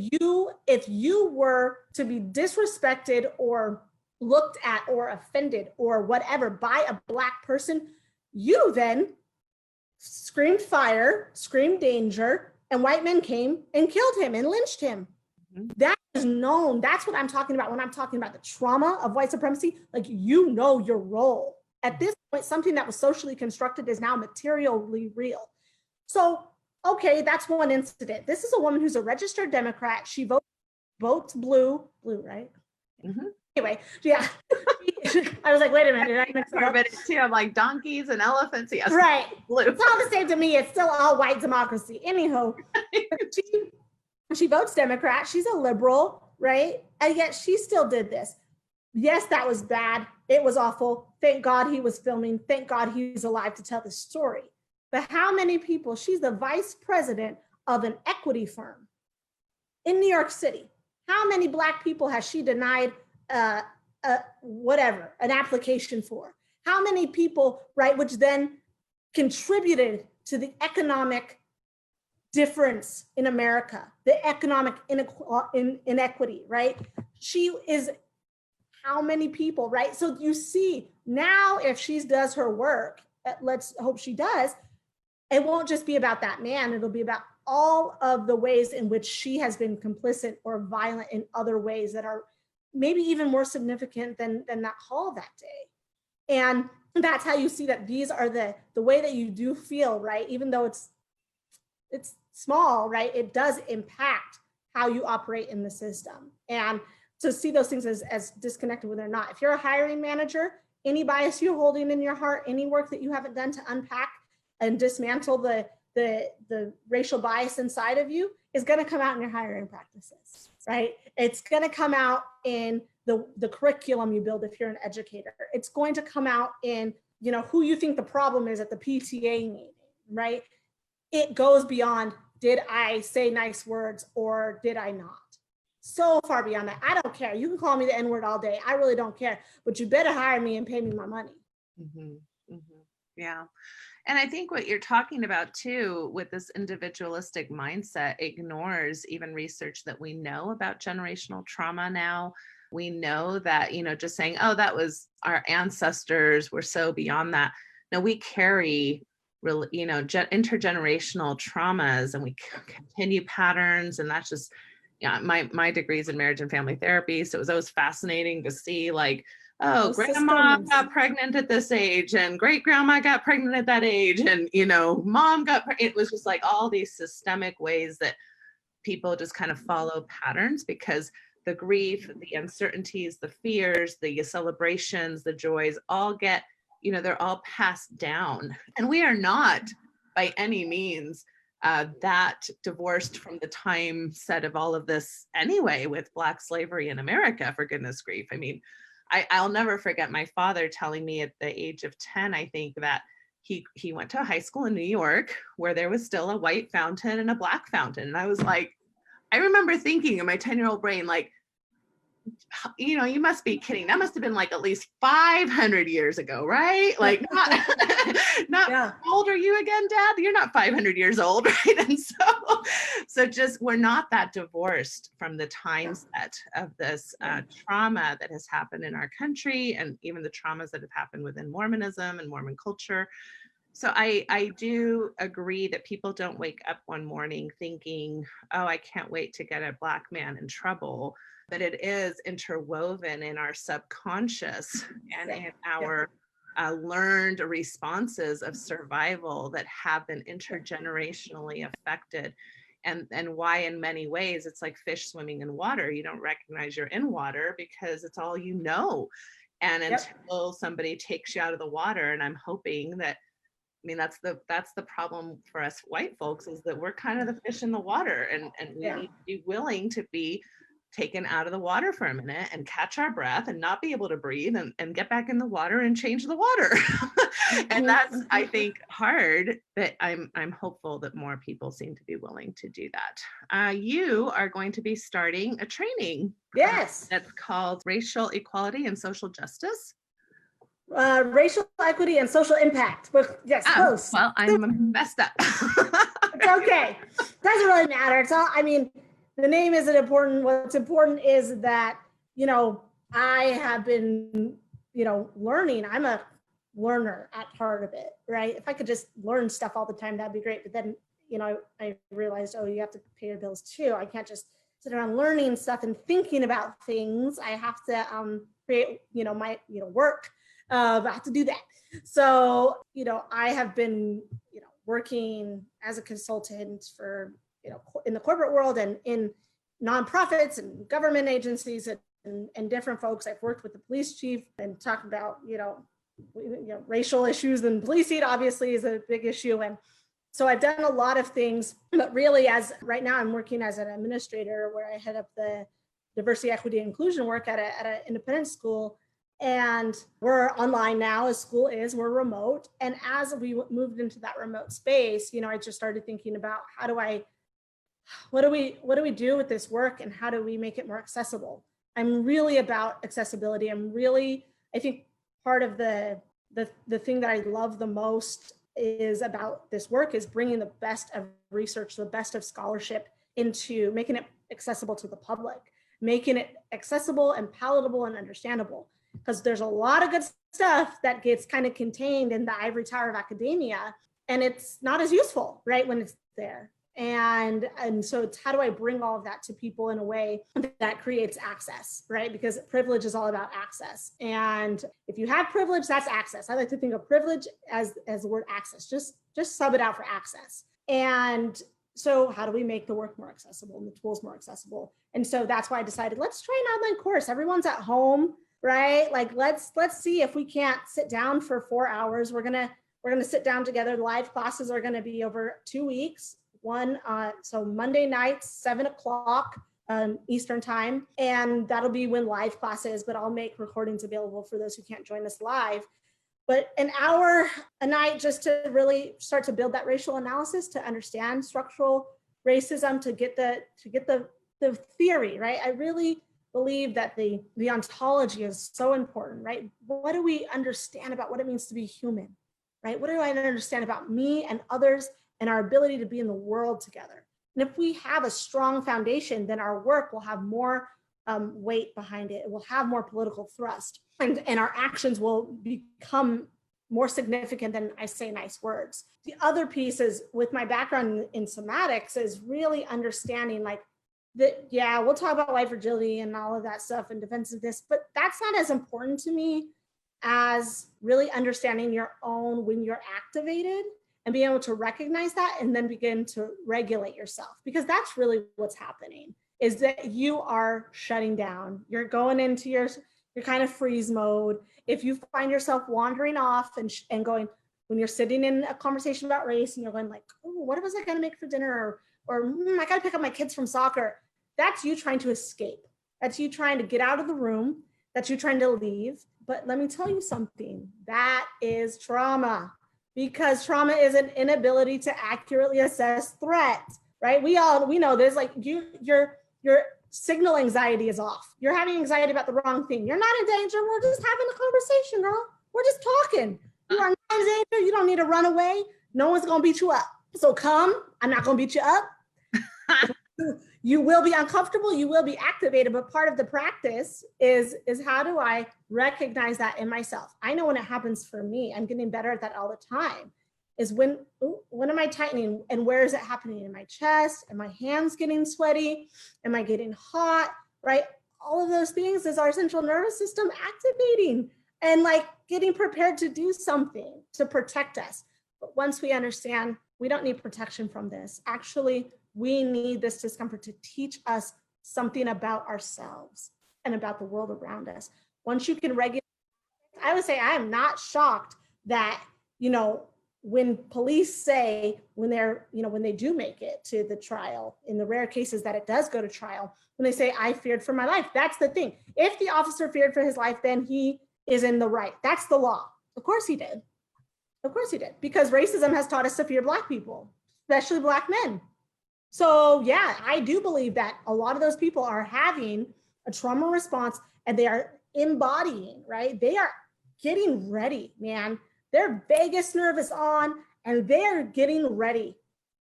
if you were to be disrespected or looked at or offended or whatever by a Black person, you then screamed fire, screamed danger, and white men came and killed him and lynched him. Mm-hmm. That is known. That's what I'm talking about when I'm talking about the trauma of white supremacy. Like, you know your role. At this point, something that was socially constructed is now materially real. So, okay, that's one incident. This is a woman who's a registered Democrat. She votes blue, right? Mm-hmm. Anyway, yeah. I was like, wait a minute. Did I mix it up? I'm like donkeys and elephants. Yes. Right. Blue. It's all the same to me. It's still all white democracy. Anyhow, she votes Democrat. She's a liberal, right? And yet she still did this. Yes, that was bad. It was awful. Thank God he was filming. Thank God he's alive to tell the story. But how many people? She's the vice president of an equity firm in New York City. How many Black people has she denied an application for? How many people, right, which then contributed to the economic difference in America, the economic inequity, right? She is how many people, right? So you see now, if she does her work, let's hope she does, it won't just be about that man, it'll be about all of the ways in which she has been complicit or violent in other ways that are maybe even more significant than that call that day. And that's how you see that these are the way that you do feel, right? Even though it's small, right? It does impact how you operate in the system. And to see those things as disconnected when they're not. If you're a hiring manager, any bias you're holding in your heart, any work that you haven't done to unpack and dismantle the racial bias inside of you is going to come out in your hiring practices, right? It's going to come out in the curriculum you build if you're an educator. It's going to come out in who you think the problem is at the PTA meeting, right? It goes beyond, did I say nice words or did I not? So far beyond that. I don't care. You can call me the N-word all day. I really don't care, but you better hire me and pay me my money. Yeah. And I think what you're talking about too, with this individualistic mindset, ignores even research that we know about generational trauma now. We know that, just saying, oh, that was our ancestors, we're so beyond that. No, we carry really, intergenerational traumas, and we continue patterns. And that's just, my degree's in marriage and family therapy. So it was always fascinating to see, like, oh, Those grandma systems. got pregnant at this age, and great grandma got pregnant at that age, and mom got it was just like all these systemic ways that people just kind of follow patterns, because the grief, the uncertainties, the fears, the celebrations, the joys all get, they're all passed down. And we are not by any means that divorced from the time set of all of this anyway, with Black slavery in America, for goodness grief. I mean, I'll never forget my father telling me at the age of 10, I think, that he went to a high school in New York where there was still a white fountain and a Black fountain. And I was like, I remember thinking in my 10-year-old brain, like, you must be kidding. That must have been like at least 500 years ago, right? Like, not Yeah. How old are you again, Dad? You're not 500 years old, right? And so just, we're not that divorced from the time set of this trauma that has happened in our country, and even the traumas that have happened within Mormonism and Mormon culture. So I do agree that people don't wake up one morning thinking, oh, I can't wait to get a Black man in trouble. But it is interwoven in our subconscious and in our learned responses of survival that have been intergenerationally affected. And why, in many ways, it's like fish swimming in water. You don't recognize you're in water because it's all you know. And until somebody takes you out of the water, and I'm hoping that, I mean, that's the problem for us white folks, is that we're kind of the fish in the water, and we need to be willing to be taken out of the water for a minute and catch our breath and not be able to breathe, and get back in the water and change the water. And that's, I think, hard, but I'm hopeful that more people seem to be willing to do that. You are going to be starting a training. Yes. That's called Racial Equality and Social Justice. Racial equity and social impact. But yes, close. Well, I'm messed up. It's okay. Doesn't really matter. It's all, I mean, the name isn't important. What's important is that, I have been, learning. I'm a learner at heart of it, right? If I could just learn stuff all the time, that'd be great. But then, I realized, oh, you have to pay your bills too. I can't just sit around learning stuff and thinking about things. I have to create, my, work. I have to do that. So, I have been, working as a consultant for, in the corporate world and in nonprofits and government agencies and different folks. I've worked with the police chief and talked about, racial issues, and policing obviously is a big issue. And so I've done a lot of things, but really, as right now I'm working as an administrator where I head up the diversity, equity, and inclusion work at an independent school. And we're online now, as school is, we're remote. And as we moved into that remote space, I just started thinking about what do we do with this work, and how do we make it more accessible? I'm really about accessibility. I think part of the thing that I love the most is about this work is bringing the best of research, the best of scholarship into making it accessible to the public, making it accessible and palatable and understandable. Because there's a lot of good stuff that gets kind of contained in the ivory tower of academia, and it's not as useful, right, when it's there. And so it's, how do I bring all of that to people in a way that creates access, right? Because privilege is all about access. And if you have privilege, that's access. I like to think of privilege as the word access. Just sub it out for access. And so how do we make the work more accessible and the tools more accessible? And so that's why I decided, let's try an online course. Everyone's at home, right? Like, let's see if we can't sit down for 4 hours. We're gonna sit down together. Live classes are gonna be over 2 weeks. So Monday nights, 7 o'clock Eastern time. And that'll be when live class is, but I'll make recordings available for those who can't join us live. But an hour a night just to really start to build that racial analysis, to understand structural racism, to get the theory, right? I really believe that the ontology is so important, right? What do we understand about what it means to be human, right? What do I understand about me and others and our ability to be in the world together? And if we have a strong foundation, then our work will have more weight behind it. It will have more political thrust, and our actions will become more significant than I say nice words. The other piece is, with my background in somatics, is really understanding like that, yeah, we'll talk about white fragility and all of that stuff and defensiveness, but that's not as important to me as really understanding your own when you're activated and being able to recognize that and then begin to regulate yourself, because that's really what's happening, is that you are shutting down. You're going into your kind of freeze mode. If you find yourself wandering off and going, when you're sitting in a conversation about race and you're going like, oh, what was I gonna make for dinner? Or I gotta pick up my kids from soccer. That's you trying to escape. That's you trying to get out of the room. That's you trying to leave. But let me tell you something, that is trauma, because trauma is an inability to accurately assess threat, right? We know this, like your signal anxiety is off. You're having anxiety about the wrong thing. You're not in danger. We're just having a conversation, girl. We're just talking. You are not in danger. You don't need to run away. No one's gonna beat you up. So come, I'm not gonna beat you up. You will be uncomfortable, you will be activated, but part of the practice is how do I recognize that in myself? I know when it happens for me, I'm getting better at that all the time, is when am I tightening and where is it happening? In my chest? Are my hands getting sweaty? Am I getting hot, right? All of those things is our central nervous system activating and like getting prepared to do something to protect us. But once we understand, we don't need protection from this. Actually, we need this discomfort to teach us something about ourselves and about the world around us. Once you can regulate, I would say I am not shocked that, when police say, when they do make it to the trial, in the rare cases that it does go to trial, when they say, I feared for my life, that's the thing. If the officer feared for his life, then he is in the right. That's the law. Of course he did. Of course he did. Because racism has taught us to fear Black people, especially Black men. So yeah, I do believe that a lot of those people are having a trauma response and they are embodying, right? They are getting ready, man. Their vagus nerve is on and they're getting ready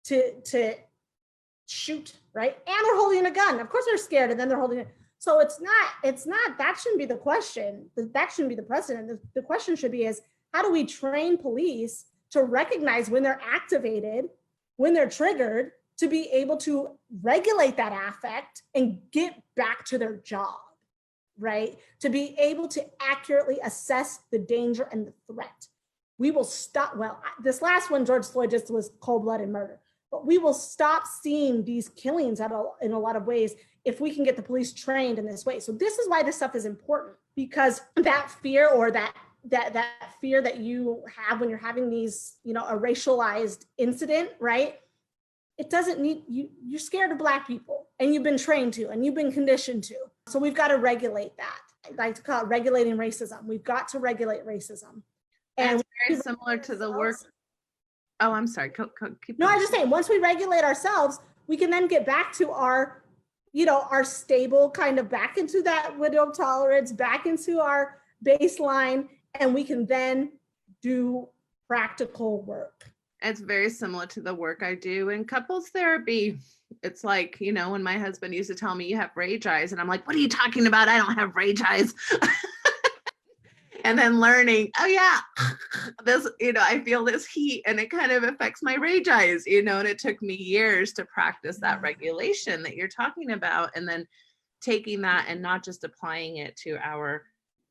to shoot, right? And they're holding a gun. Of course they're scared and then they're holding it. So it's not, that shouldn't be the question. That shouldn't be the precedent. The question should be is, how do we train police to recognize when they're activated, when they're triggered, to be able to regulate that affect and get back to their job, right? To be able to accurately assess the danger and the threat. We will stop, well, this last one, George Floyd, just was cold-blooded murder, but we will stop seeing these killings in a lot of ways if we can get the police trained in this way. So this is why this stuff is important, because that fear or that fear that you have when you're having these, a racialized incident, right? It doesn't need, you're scared of Black people and you've been trained to, and you've been conditioned to. So we've got to regulate that. I like to call it regulating racism. We've got to regulate racism. And it's very similar to the work. Oh, I'm sorry. Keep no, going. I'm just saying, once we regulate ourselves, we can then get back to our, our stable kind of back into that window of tolerance, back into our baseline, and we can then do practical work. It's very similar to the work I do in couples therapy. It's like, when my husband used to tell me you have rage eyes, and I'm like, what are you talking about? I don't have rage eyes. And then learning, oh yeah, this, I feel this heat and it kind of affects my rage eyes, and it took me years to practice that regulation that you're talking about. And then taking that and not just applying it to our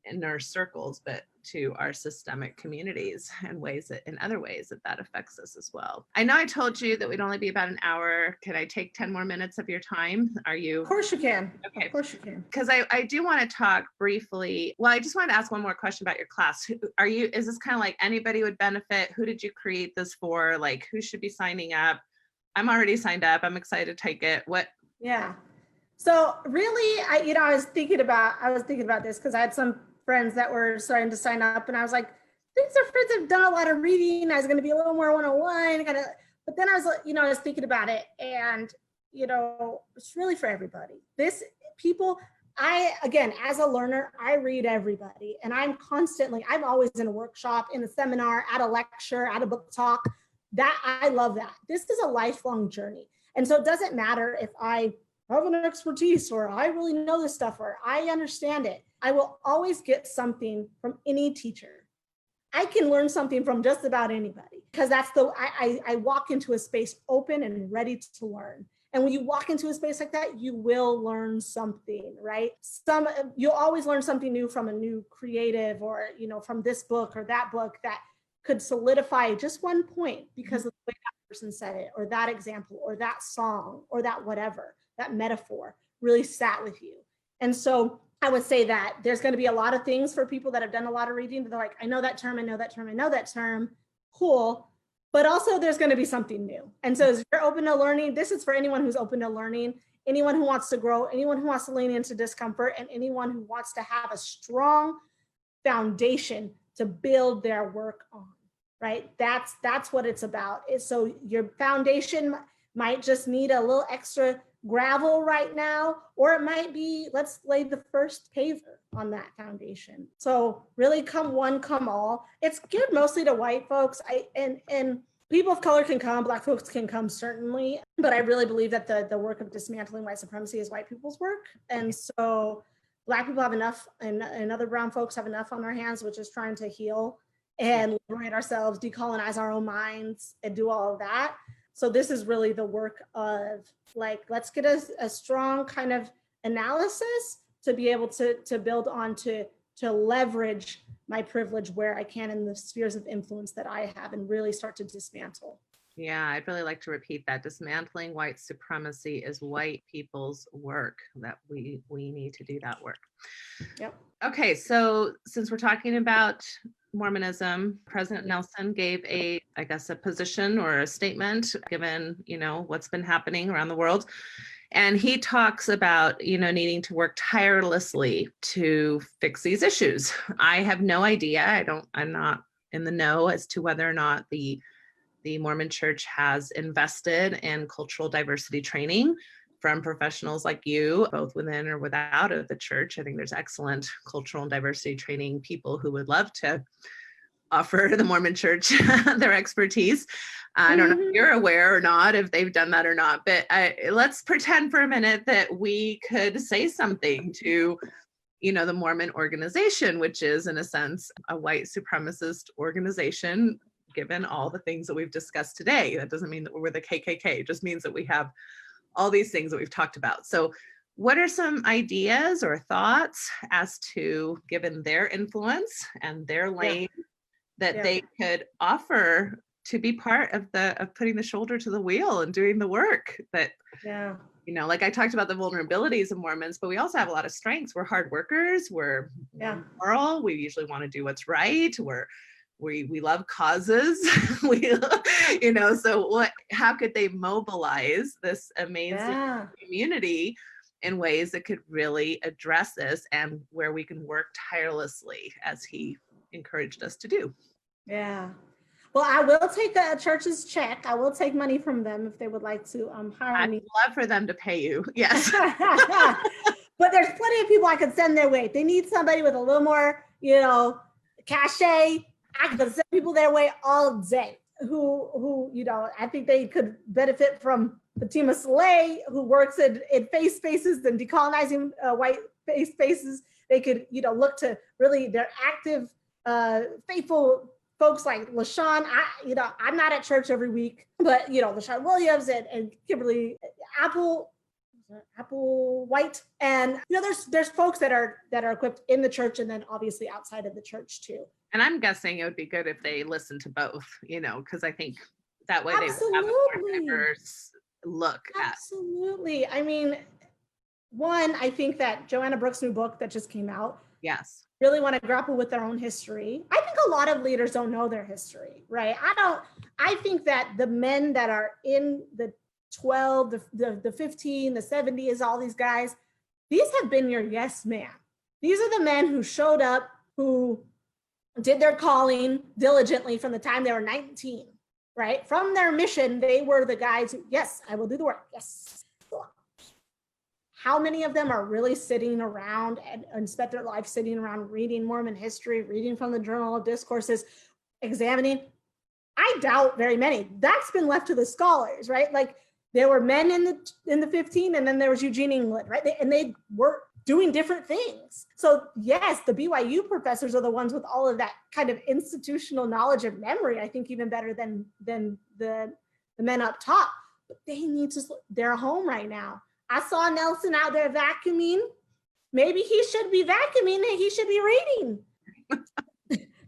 inner circles, but to our systemic communities and in other ways that affects us as well. I know I told you that we'd only be about an hour. Can I take 10 more minutes of your time? Are you? Of course you can. Okay. Of course you can. Because I do want to talk briefly. Well, I just wanted to ask one more question about your class. Is this kind of like anybody would benefit? Who did you create this for? Like, who should be signing up? I'm already signed up. I'm excited to take it. What? Yeah. So really, I was thinking about this because I had some friends that were starting to sign up, and I was like, these are friends have done a lot of reading. I was going to be a little more 101 kind of, but then I was thinking about it, and it's really for everybody. Again, as a learner, I read everybody, and I'm always in a workshop, in a seminar, at a lecture, at a book talk. That I love that. This is a lifelong journey. And so it doesn't matter if I have an expertise or I really know this stuff or I understand it. I will always get something from any teacher. I can learn something from just about anybody, because I walk into a space open and ready to learn. And when you walk into a space like that, you will learn something, right? You'll always learn something new from a new creative, or, from this book or that book that could solidify just one point because of the way that person said it, or that example, or that song, or that whatever, that metaphor really sat with you. And so I would say that there's going to be a lot of things for people that have done a lot of reading. They're like, I know that term, I know that term, I know that term. Cool. But also there's going to be something new. And so if you're open to learning, this is for anyone who's open to learning, anyone who wants to grow, anyone who wants to lean into discomfort, and anyone who wants to have a strong foundation to build their work on, right? That's what it's about. So your foundation might just need a little extra gravel right now, or it might be, let's lay the first paver on that foundation. So really, come one, come all. It's geared mostly to white folks. And people of color can come, Black folks can come, certainly, but I really believe that the work of dismantling white supremacy is white people's work. And so Black people have enough, and other brown folks have enough on their hands, which is trying to heal and liberate ourselves, decolonize our own minds, and do all of that. So this is really the work of, like, let's get a strong kind of analysis to be able to build on, to leverage my privilege where I can in the spheres of influence that I have, and really start to dismantle. Yeah, I'd really like to repeat that. Dismantling white supremacy is white people's work, that we need to do that work. Yep. Okay, so since we're talking about Mormonism, President Nelson gave a position or a statement, given, what's been happening around the world. And he talks about, needing to work tirelessly to fix these issues. I have no idea. I'm not in the know as to whether or not the Mormon Church has invested in cultural diversity training from professionals like you, both within or without of the church. I think there's excellent cultural and diversity training people who would love to offer the Mormon Church their expertise. I don't know if you're aware or not, if they've done that or not, but let's pretend for a minute that we could say something to, the Mormon organization, which is, in a sense, a white supremacist organization, given all the things that we've discussed today. That doesn't mean that we're the KKK. It just means that we have all these things that we've talked about. So what are some ideas or thoughts as to, given their influence and their lane, that they could offer to be part of putting the shoulder to the wheel and doing the work that, like I talked about the vulnerabilities of Mormons, but we also have a lot of strengths. We're hard workers. We're moral. We usually want to do what's right. We love causes. So how could they mobilize this amazing community in ways that could really address this, and where we can work tirelessly as he encouraged us to do? Yeah. Well, I will take a church's check. I will take money from them if they would like to hire me. I'd love for them to pay you. Yes. But there's plenty of people I could send their way. If they need somebody with a little more, cachet, I could send people their way all day who I think they could benefit from Fatima Saleh, who works in face spaces and decolonizing white face spaces. They could, look to really their active, faithful folks like LaShawn. I'm not at church every week, but LaShawn Williams and Kimberly Applewhite, and there's folks that are equipped in the church, and then obviously outside of the church too. And I'm guessing it would be good if they listen to both, because I think that way they would have a more diverse look at. Absolutely. I mean, one, I think that Joanna Brooks' new book that just came out, really want to grapple with their own history. I think a lot of leaders don't know their history, right? I think that the men that are in the 12, the 15, the 70s, all these guys, these have been your yes man. These are the men who showed up, who did their calling diligently from the time they were 19, right? From their mission, they were the guys who, yes, I will do the work. Yes. How many of them are really sitting around and spent their life sitting around reading Mormon history, reading from the Journal of Discourses, examining? I doubt very many. That's been left to the scholars, right? Like there were men in the 15, and then there was Eugene England, right? And they were doing different things. So yes, the BYU professors are the ones with all of that kind of institutional knowledge and memory, I think even better than the men up top, but they need to, they're home right now. I saw Nelson out there vacuuming. Maybe he should be vacuuming and he should be reading.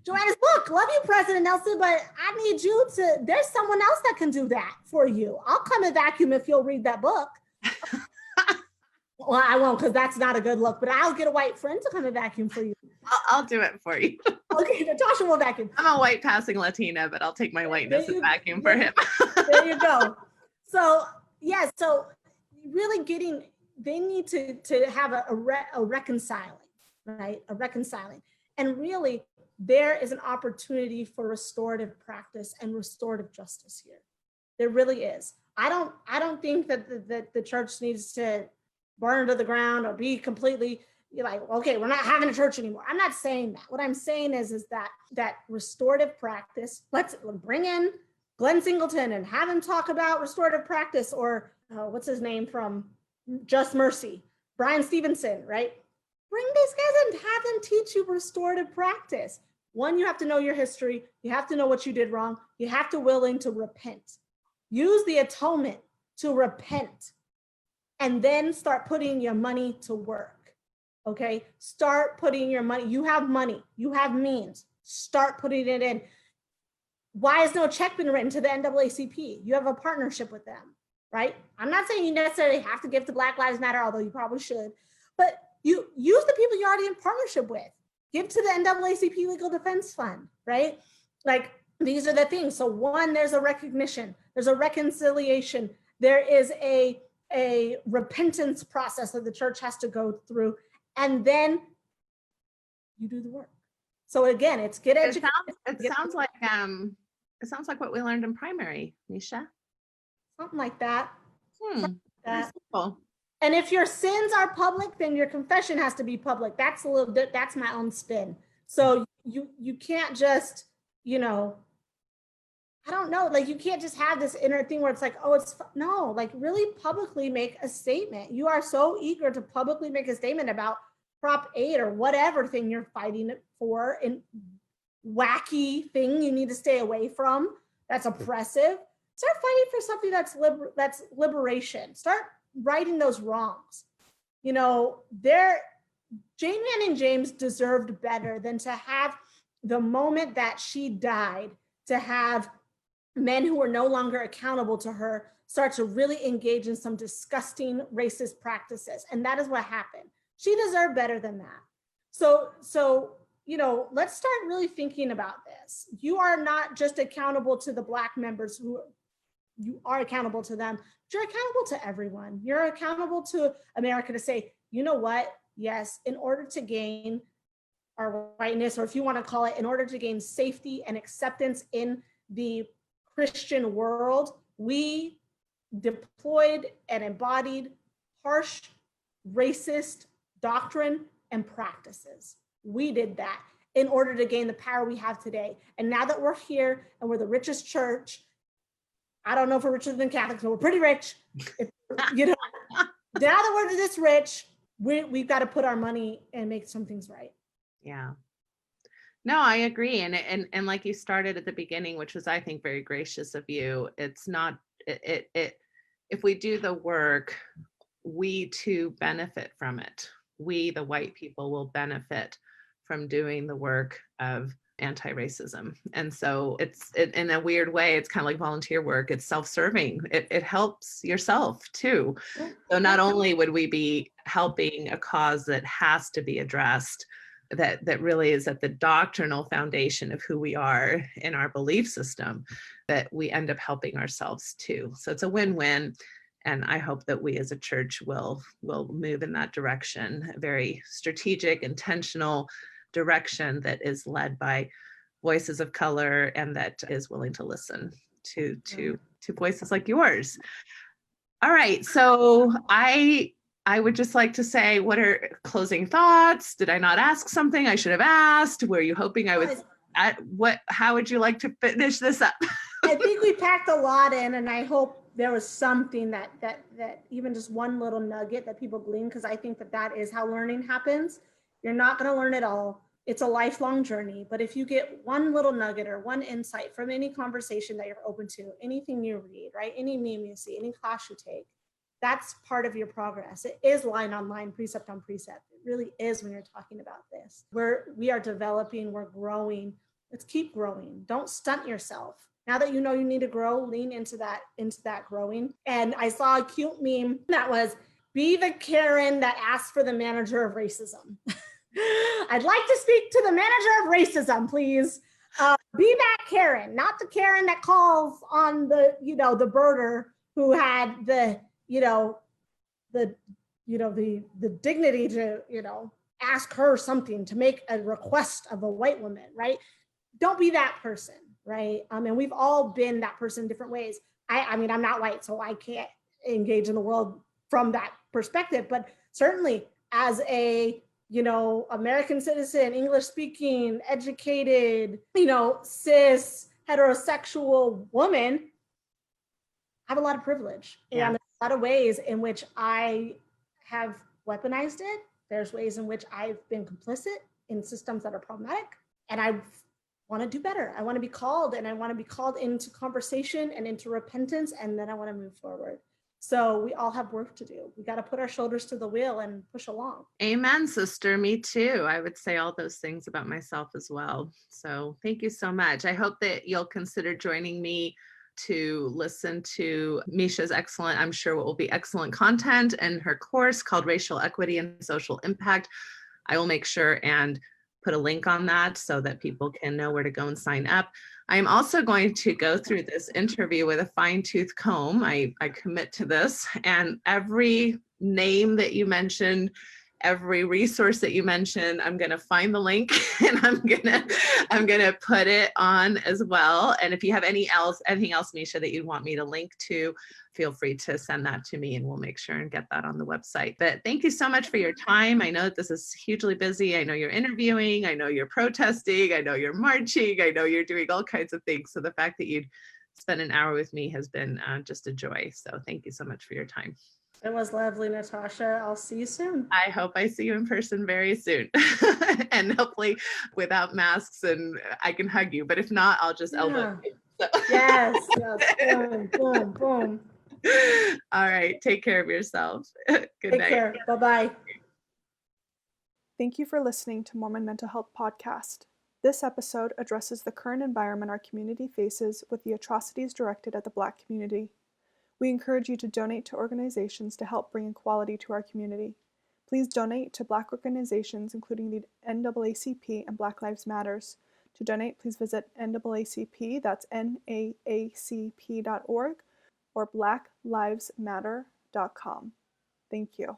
Joanna's book, love you, President Nelson, but I need you to, there's someone else that can do that for you. I'll come and vacuum if you'll read that book. Well, I won't, because that's not a good look, but I'll get a white friend to come and vacuum for you. I'll do it for you. Okay, Natasha will vacuum. I'm a white passing Latina, but I'll take my whiteness and vacuum for him. There you go. So yeah, so really they need to have a reconciling, right? A reconciling. And really, there is an opportunity for restorative practice and restorative justice here. There really is. I don't think that the church needs to burn to the ground or be completely like, okay, we're not having a church anymore. I'm not saying that. What I'm saying is that restorative practice, let's bring in Glenn Singleton and have him talk about restorative practice, or what's his name from Just Mercy, Brian Stevenson, right? Bring these guys in, have them teach you restorative practice. One, you have to know your history. You have to know what you did wrong. You have to be willing to repent. Use the atonement to repent, and then start putting your money to work, okay? Start putting your money, you have means, start putting it in. Why has no check been written to the NAACP? You have a partnership with them, right? I'm not saying you necessarily have to give to Black Lives Matter, although you probably should, but you use the people you're already in partnership with. Give to the NAACP Legal Defense Fund, right? Like, these are the things. So one, there's a recognition, there's a reconciliation, there is a repentance process that the church has to go through, and then you do the work. So again, it's get educated. It sounds like what we learned in primary, Nisha. Something like that. That's simple. And if your sins are public, then your confession has to be public. That's a little bit, that's my own spin. So you can't just, I don't know, like you can't just have this inner thing where it's like, oh, no, like really publicly make a statement. You are so eager to publicly make a statement about Prop 8 or whatever thing you're fighting for, and wacky thing you need to stay away from, that's oppressive. Start fighting for something that's liberation. Start righting those wrongs. Jane Manning James deserved better than to have the moment that she died, to have men who were no longer accountable to her start to really engage in some disgusting racist practices. And that is what happened. She deserved better than that. So let's start really thinking about this. You are not just accountable to the Black members who you are accountable to them, but you're accountable to everyone. You're accountable to America to say, you know what? Yes, in order to gain our whiteness, or if you want to call it, in order to gain safety and acceptance in the Christian world, we deployed and embodied harsh, racist doctrine and practices. We did that in order to gain the power we have today. And now that we're here and we're the richest church, I don't know if we're richer than Catholics, but we're pretty rich. Now that we're this rich, we've got to put our money and make some things right. Yeah. No, I agree. And like you started at the beginning, which was, I think, very gracious of you. It's not, if we do the work, we too benefit from it. We, the white people, will benefit from doing the work of anti-racism. And so it's in a weird way, it's kind of like volunteer work. It's self-serving. It helps yourself too. So not only would we be helping a cause that has to be addressed, that really is at the doctrinal foundation of who we are in our belief system, that we end up helping ourselves too. So it's a win-win. And I hope that we as a church will move in that direction, very strategic, intentional, direction that is led by voices of color and that is willing to listen to voices like yours. All right, so I would just like to say, what are closing thoughts? Did I not ask something I should have asked? Were you hoping I would? How would you like to finish this up? I think we packed a lot in, and I hope there was something that even just one little nugget that people glean, because I think that is how learning happens. You're not going to learn it all. It's a lifelong journey, but if you get one little nugget or one insight from any conversation that you're open to, anything you read, right? Any meme you see, any class you take, that's part of your progress. It is line on line, precept on precept. It really is when you're talking about this. We are developing, we're growing. Let's keep growing. Don't stunt yourself. Now that you know you need to grow, lean into that growing. And I saw a cute meme that was, be the Karen that asks for the manager of racism. I'd like to speak to the manager of racism, please. Be that Karen, not the Karen that calls on the birder who had the dignity to, ask her something, to make a request of a white woman, right? Don't be that person, right? And we've all been that person in different ways. I mean, I'm not white, so I can't engage in the world from that perspective, but certainly as a American citizen, English speaking, educated, cis, heterosexual woman, I have a lot of privilege. Yeah. And there's a lot of ways in which I have weaponized it. There's ways in which I've been complicit in systems that are problematic. And I want to do better. I want to be called, and I want to be called into conversation and into repentance. And then I want to move forward. So we all have work to do. We got to put our shoulders to the wheel and push along. Amen, sister. Me too. I would say all those things about myself as well. So thank you so much. I hope that you'll consider joining me to listen to Misha's excellent, I'm sure what will be excellent content in her course called Racial Equity and Social Impact. I will make sure and put a link on that so that people can know where to go and sign up. I am also going to go through this interview with a fine-tooth comb. I commit to this, and every name that you mentioned, every resource that you mentioned, I'm going to find the link and I'm going to put it on as well. And if you have anything else, Misha, that you'd want me to link to, feel free to send that to me and we'll make sure and get that on the website. But thank you so much for your time. I know that this is hugely busy. I know you're interviewing, I know you're protesting, I know you're marching, I know you're doing all kinds of things. So the fact that you'd spend an hour with me has been just a joy. So thank you so much for your time. It was lovely, Natasha. I'll see you soon. I hope I see you in person very soon. And hopefully without masks and I can hug you. But if not, I'll just elbow you. So. Yes. Boom, boom, boom. All right. Take care of yourself. Good night. Take care. Bye-bye. Thank you for listening to Mormon Mental Health Podcast. This episode addresses the current environment our community faces with the atrocities directed at the Black community. We encourage you to donate to organizations to help bring equality to our community. Please donate to Black organizations including the NAACP and Black Lives Matters. To donate, please visit NAACP, that's NAACP.org, or blacklivesmatter.com. Thank you.